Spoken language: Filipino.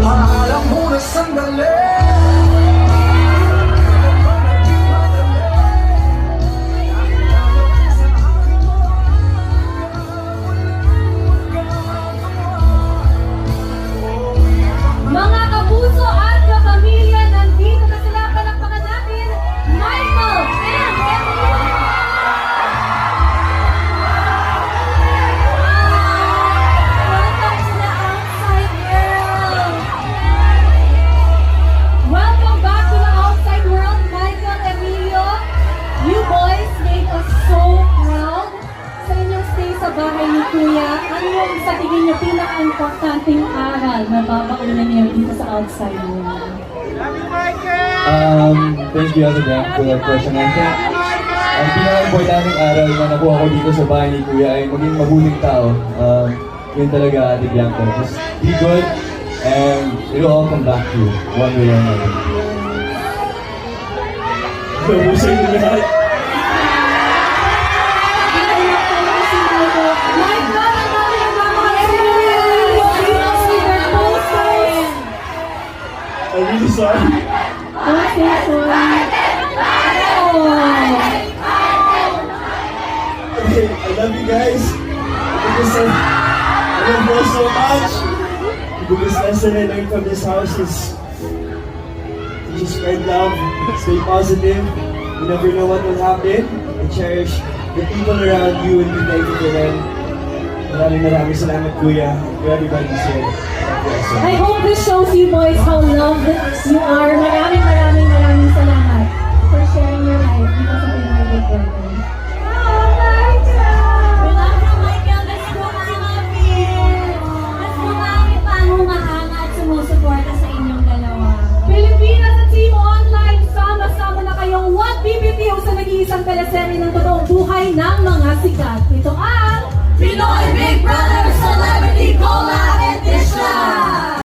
Alam mo na sandali. Mga kapuso at kapamilya, nandito na sila. Palakpakan natin, Michael and Emily. Welcome to the outside world. Welcome back to the outside world, Michael, Emilio. You boys made us so proud sa inyong stay sa bahay ni Kuya. Ano yung sa tingin niyo pinaka-importanting aral na babaunan niyo dito sa outside world? Thank you again for that question. I think ang pinaka-importanting aral na nakuha ko dito sa bahay ni Kuya ay maging mabuting tao. Yun talaga, Ate Bianca. Just be good and it'll all come back to you one way or another. Nabusin mo lahat. I'm really sorry. Don't say sorry. Okay, I love you guys. I love you all so much. The biggest lesson I learned from this house is to just spread love, stay positive. You never know what will happen. And cherish the people around you and be thankful for them. Maraming salamat, Kuya, to everybody who's here. I hope this shows you boys how loved you are. Maraming salamat for sharing your life dito sa Pinoy Big Brother. Oh, Michael! Welcome, Michael. Let's go mga kapit. Let's go mga pangungahanga at sumusuporta sa inyong dalawa. Pilipinas at Team Online, sama-sama na kayong What BBTO sa nag-iisang teleserye ng totoong buhay ng mga sikat. Ito ang